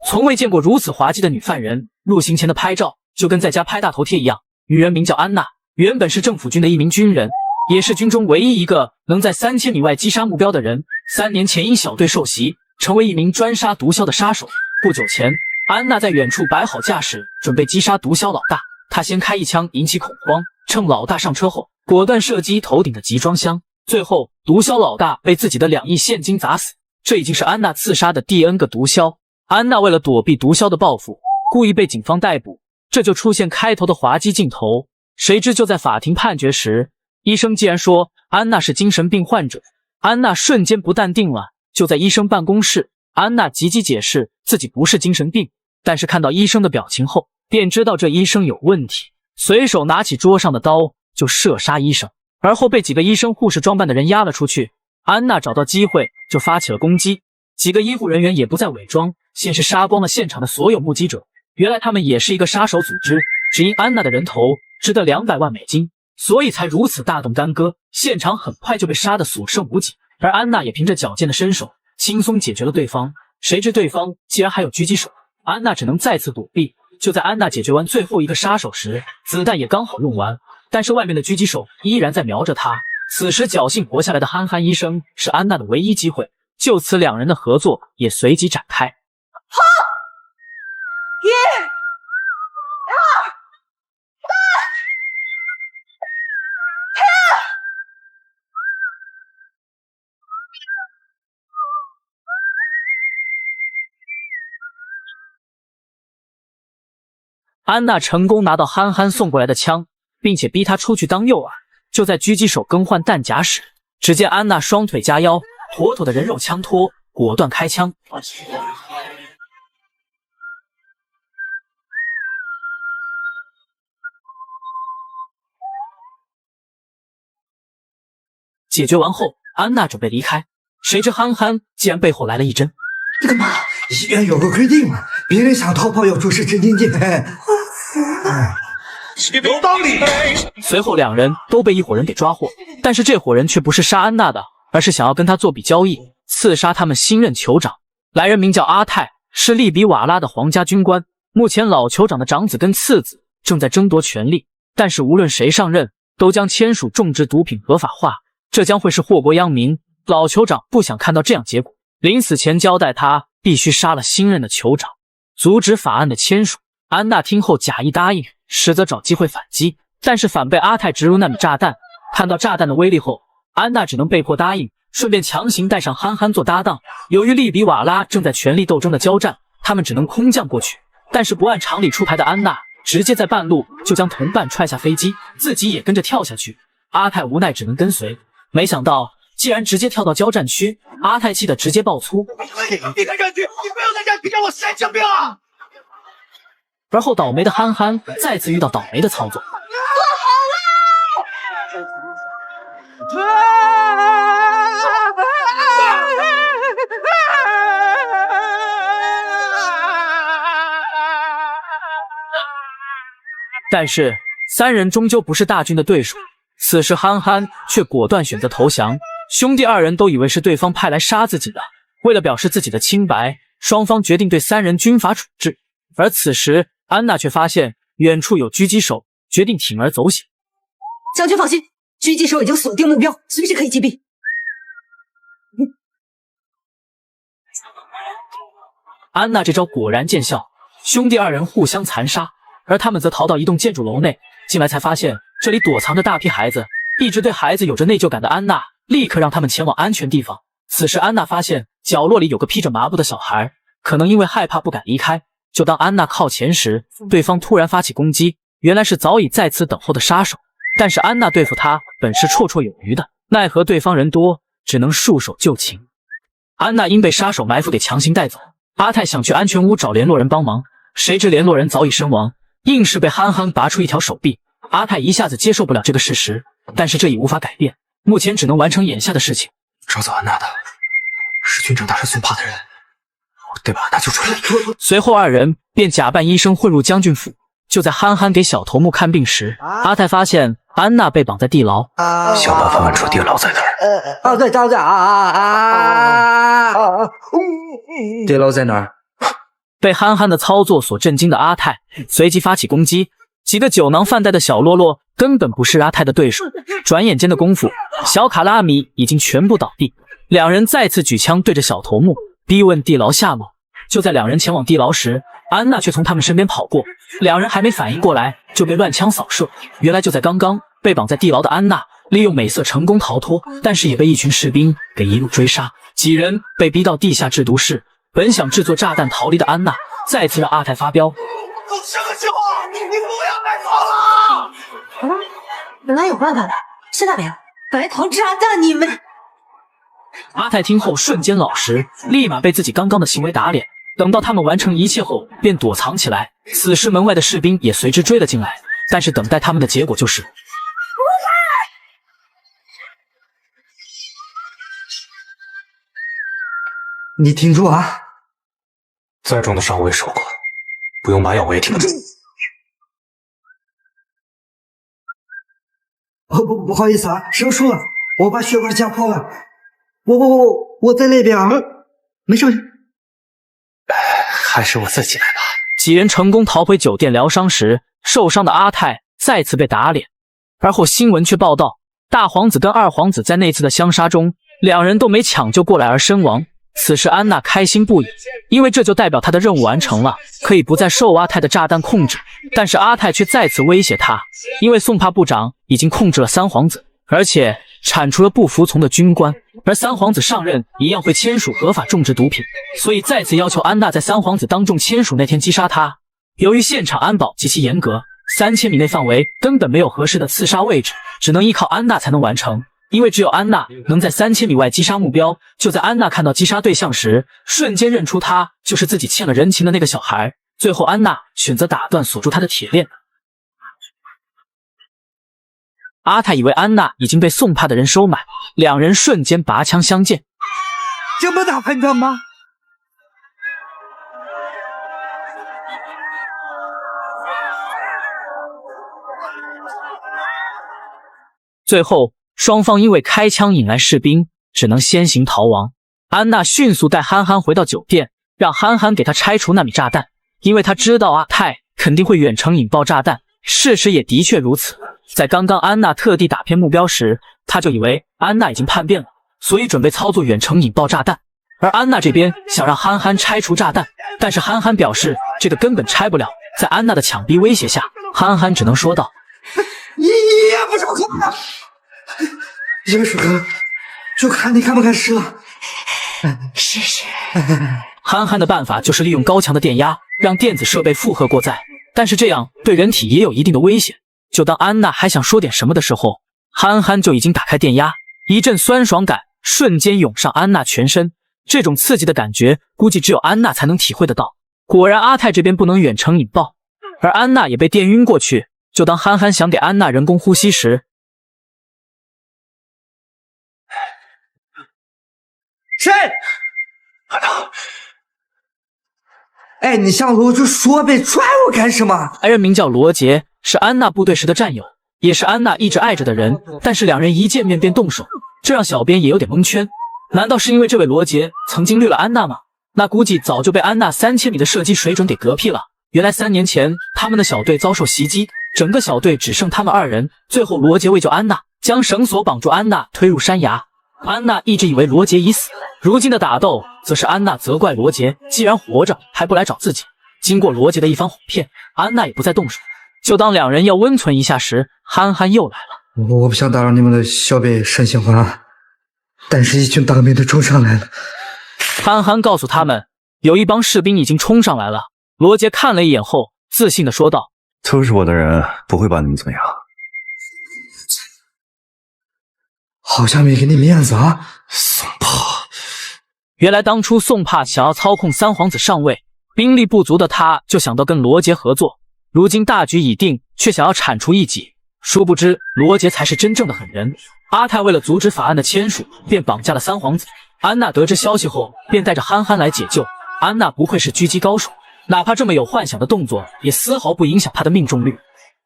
从未见过如此滑稽的女犯人。入刑前的拍照就跟在家拍大头贴一样。女人名叫安娜，原本是政府军的一名军人，也是军中唯一一个能在3000米外击杀目标的人。3年前因小队受袭，成为一名专杀毒枭的杀手。不久前，安娜在远处摆好架势，准备击杀毒枭老大。她先开一枪引起恐慌，趁老大上车后，果断射击头顶的集装箱。最后，毒枭老大被自己的2亿现金砸死。这已经是安娜刺杀的第 N 个毒枭。安娜为了躲避毒枭的报复，故意被警方逮捕，这就出现开头的滑稽镜头。谁知就在法庭判决时，医生竟然说安娜是精神病患者。安娜瞬间不淡定了。就在医生办公室，安娜急急解释自己不是精神病，但是看到医生的表情后，便知道这医生有问题，随手拿起桌上的刀就射杀医生，而后被几个医生护士装扮的人押了出去。安娜找到机会就发起了攻击，几个医护人员也不再伪装，先是杀光了现场的所有目击者。原来他们也是一个杀手组织，只因安娜的人头值得200万美金，所以才如此大动干戈。现场很快就被杀得所剩无几，而安娜也凭着矫健的身手轻松解决了对方。谁知对方竟然还有狙击手，安娜只能再次躲避。就在安娜解决完最后一个杀手时，子弹也刚好用完，但是外面的狙击手依然在瞄着她。此时侥幸活下来的憨憨医生是安娜的唯一机会，就此2人的合作也随即展开。安娜成功拿到憨憨送过来的枪，并且逼他出去当诱饵。就在狙击手更换弹夹时，只见安娜双腿夹腰，妥妥的人肉枪托，果断开枪。解决完后，安娜准备离开，谁知憨憨竟然背后来了一针。你干嘛？医院有个规定嘛，别人想逃跑要注射镇静剂。有道理。随后2人都被一伙人给抓获，但是这伙人却不是杀安娜的，而是想要跟他做笔交易，刺杀他们新任酋长。来人名叫阿泰，是利比瓦拉的皇家军官。目前老酋长的长子跟次子正在争夺权力，但是无论谁上任，都将签署种植毒品合法化，这将会是祸国殃民。老酋长不想看到这样结果，临死前交代他必须杀了新任的酋长，阻止法案的签署。安娜听后假意答应，实则找机会反击，但是反被阿泰植入纳米炸弹。看到炸弹的威力后，安娜只能被迫答应，顺便强行带上憨憨做搭档。由于利比瓦拉正在权力斗争的交战，他们只能空降过去。但是不按常理出牌的安娜，直接在半路就将同伴踹下飞机，自己也跟着跳下去。阿泰无奈只能跟随，没想到竟然直接跳到交战区，阿泰气得直接爆粗：“你在战区，你不要在战区让我神经病啊！”而后倒霉的憨憨再次遇到倒霉的操作。但是3人终究不是大军的对手，此时憨憨却果断选择投降。兄弟2人都以为是对方派来杀自己的，为了表示自己的清白，双方决定对3人军法处置。而此时安娜却发现远处有狙击手，决定铤而走险。将军放心，狙击手已经锁定目标，随时可以击毙。安娜这招果然见效，兄弟2人互相残杀，而他们则逃到一栋建筑楼内。进来才发现这里躲藏着大批孩子，一直对孩子有着内疚感的安娜立刻让他们前往安全地方。此时安娜发现角落里有个披着麻布的小孩，可能因为害怕不敢离开。就当安娜靠前时，对方突然发起攻击，原来是早已在此等候的杀手。但是安娜对付他本是绰绰有余的，奈何对方人多，只能束手就擒。安娜因被杀手埋伏给强行带走，阿泰想去安全屋找联络人帮忙，谁知联络人早已身亡，硬是被憨憨拔出一条手臂。阿泰一下子接受不了这个事实，但是这已无法改变，目前只能完成眼下的事情。抓走安娜的是军长大人孙帕的人，我得把安娜救出来。随后2人便假扮医生混入将军府。就在憨憨给小头目看病时，阿泰发现安娜被绑在地牢，想办法问出地牢在哪儿。对，地牢在哪儿？被憨憨的操作所震惊的阿泰随即发起攻击，几个酒囊饭袋的小喽啰根本不是阿泰的对手。转眼间的功夫，小卡拉米已经全部倒地。两人再次举枪对着小头目，逼问地牢下落。就在两人前往地牢时，安娜却从他们身边跑过，两人还没反应过来就被乱枪扫射。原来就在刚刚，被绑在地牢的安娜利用美色成功逃脱，但是也被一群士兵给一路追杀。几人被逼到地下制毒室，本想制作炸弹逃离的安娜再次让阿泰发飙。都什么情况？你不要再跑了！本来有办法的，现在没了。白桃炸弹，你们……阿泰听后瞬间老实，立马被自己刚刚的行为打脸。等到他们完成一切后，便躲藏起来。此时门外的士兵也随之追了进来，但是等待他们的结果就是你挺住啊！再重的伤我也受过，不用麻药我也挺得住。不好意思啊，生疏了，我把血管夹破了。我在那边啊，没事。还是我自己来吧。几人成功逃回酒店疗伤时，受伤的阿泰再次被打脸。而后新闻却报道，大皇子跟二皇子在那次的相杀中，两人都没抢救过来而身亡。此时安娜开心不已，因为这就代表她的任务完成了，可以不再受阿泰的炸弹控制。但是阿泰却再次威胁她，因为宋帕部长已经控制了三皇子，而且铲除了不服从的军官，而三皇子上任一样会签署合法种植毒品，所以再次要求安娜在三皇子当众签署那天击杀他。由于现场安保极其严格，3000米内范围根本没有合适的刺杀位置，只能依靠安娜才能完成。因为只有安娜能在3000米外击杀目标。就在安娜看到击杀对象时，瞬间认出他就是自己欠了人情的那个小孩。最后安娜选择打断锁住他的铁链。阿泰以为安娜已经被宋帕的人收买，两人瞬间拔枪相见。这么大混账吗？最后双方因为开枪引来士兵，只能先行逃亡。安娜迅速带憨憨回到酒店，让憨憨给她拆除纳米炸弹，因为她知道阿泰肯定会远程引爆炸弹。事实也的确如此，在刚刚安娜特地打偏目标时，他就以为安娜已经叛变了，所以准备操作远程引爆炸弹。而安娜这边想让憨憨拆除炸弹，但是憨憨表示这个根本拆不了。在安娜的强逼威胁下，憨憨只能说道：你也不少看啊！热水哥，就看你敢不敢试了。试试。憨憨的办法就是利用高强的电压，让电子设备负荷过载，但是这样对人体也有一定的危险。就当安娜还想说点什么的时候，憨憨就已经打开电压，一阵酸爽感瞬间涌上安娜全身。这种刺激的感觉，估计只有安娜才能体会得到。果然阿泰这边不能远程引爆，而安娜也被电晕过去。就当憨憨想给安娜人工呼吸时，谁？安娜，哎，你下楼就说呗，拽我干什么？来人名叫罗杰，是安娜部队时的战友，也是安娜一直爱着的人，但是两人一见面便动手，这让小编也有点蒙圈。难道是因为这位罗杰曾经绿了安娜吗？那估计早就被安娜3000米的射击水准给嗝屁了。原来3年前他们的小队遭受袭击，整个小队只剩他们2人，最后罗杰为救安娜，将绳索绑住安娜推入山崖。安娜一直以为罗杰已死，如今的打斗则是安娜责怪罗杰既然活着还不来找自己。经过罗杰的一番哄骗，安娜也不再动手。就当两人要温存一下时，憨憨又来了。我不想打扰你们的小辈山杏花，但是一群当兵的冲上来了。憨憨告诉他们，有一帮士兵已经冲上来了。罗杰看了一眼后，自信地说道：都是我的人，不会把你们怎么样。好像没给你面子啊。宋帕，原来当初宋帕想要操控三皇子上位，兵力不足的他就想到跟罗杰合作，如今大局已定，却想要铲除异己。殊不知罗杰才是真正的狠人。阿泰为了阻止法案的签署，便绑架了三皇子。安娜得知消息后，便带着憨憨来解救。安娜不愧是狙击高手，哪怕这么有幻想的动作，也丝毫不影响她的命中率。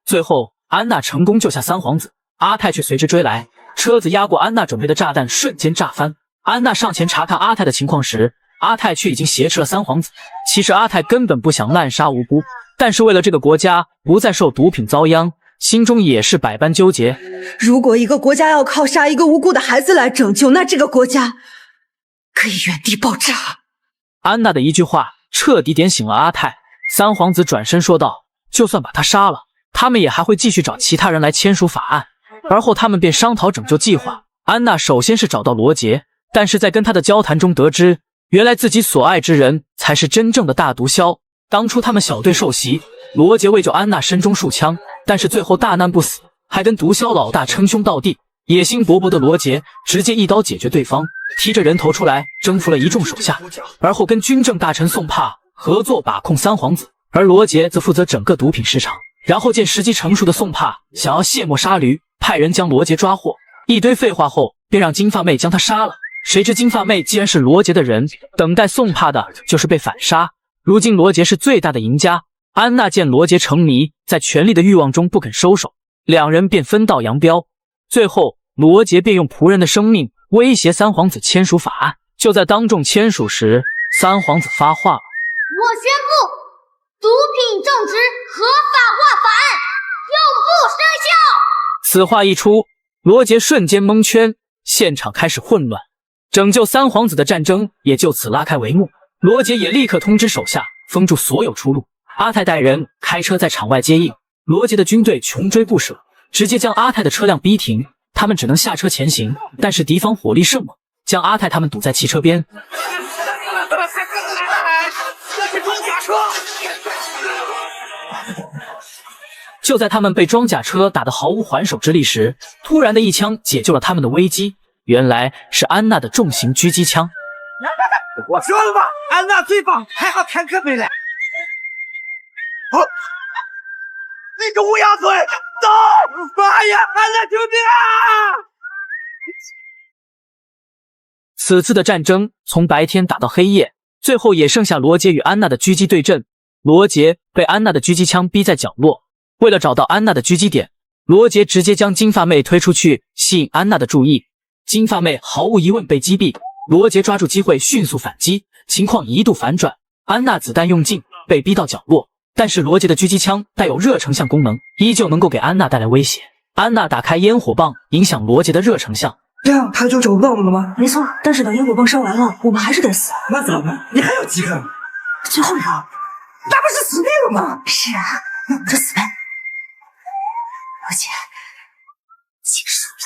最后安娜成功救下三皇子，阿泰却随之追来，车子压过安娜准备的炸弹，瞬间炸翻。安娜上前查看阿泰的情况时，阿泰却已经挟持了三皇子。其实阿泰根本不想滥杀无辜，但是为了这个国家不再受毒品遭殃，心中也是百般纠结。如果一个国家要靠杀一个无辜的孩子来拯救，那这个国家可以原地爆炸。安娜的一句话彻底点醒了阿泰。三皇子转身说道：“就算把他杀了，他们也还会继续找其他人来签署法案。”而后他们便商讨拯救计划。安娜首先是找到罗杰，但是在跟他的交谈中得知，原来自己所爱之人才是真正的大毒枭。当初他们小队受袭，罗杰为救安娜身中数枪，但是最后大难不死，还跟毒枭老大称兄道弟。野心勃勃的罗杰直接一刀解决对方，提着人头出来征服了一众手下，而后跟军政大臣宋帕合作把控三皇子，而罗杰则负责整个毒品市场。然后见时机成熟的宋帕想要卸磨杀驴，派人将罗杰抓获。一堆废话后，便让金发妹将他杀了。谁知金发妹既然是罗杰的人，等待宋帕的就是被反杀。如今罗杰是最大的赢家。安娜见罗杰沉迷在权力的欲望中不肯收手，两人便分道扬镳。最后罗杰便用仆人的生命威胁三皇子签署法案。就在当众签署时，三皇子发话了：“我宣布，毒品种植合法化法案永不生效。”此话一出，罗杰瞬间蒙圈，现场开始混乱，拯救三皇子的战争也就此拉开帷幕。罗杰也立刻通知手下封住所有出路。阿泰带人开车在场外接应，罗杰的军队穷追不舍，直接将阿泰的车辆逼停，他们只能下车前行，但是敌方火力甚猛，将阿泰他们堵在汽车边。这是装甲车！就在他们被装甲车打得毫无还手之力时，突然的一枪解救了他们的危机。原来是安娜的重型狙击枪。我说了吧，安娜最棒，还好坦克没来。那个乌鸦嘴，走！妈呀，安娜救命啊！此次的战争从白天打到黑夜，最后也剩下罗杰与安娜的狙击对阵。罗杰被安娜的狙击枪逼在角落，为了找到安娜的狙击点，罗杰直接将金发妹推出去，吸引安娜的注意。金发妹毫无疑问被击毙，罗杰抓住机会迅速反击，情况一度反转，安娜子弹用尽，被逼到角落。但是罗杰的狙击枪带有热成像功能，依旧能够给安娜带来威胁。安娜打开烟火棒，影响罗杰的热成像，这样他就找不到我们了吗？没错，但是等烟火棒烧完了，我们还是得死。那咋办？你还有几个？最后一个，那不是死定了吗？是啊，那我们就死呗。罗杰，结束了。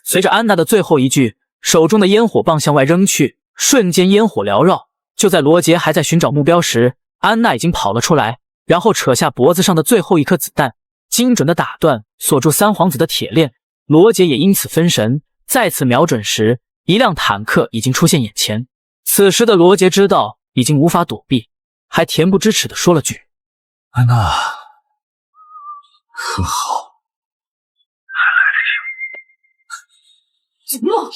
随着安娜的最后一句，手中的烟火棒向外扔去，瞬间烟火缭绕。就在罗杰还在寻找目标时，安娜已经跑了出来，然后扯下脖子上的最后一颗子弹，精准的打断锁住三皇子的铁链。罗杰也因此分神，再次瞄准时，一辆坦克已经出现眼前。此时的罗杰知道已经无法躲避，还恬不知耻地说了句：“安娜，和好。”怎么了？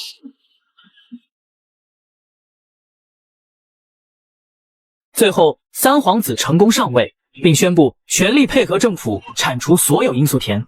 最后，三皇子成功上位，并宣布全力配合政府铲除所有罂粟田。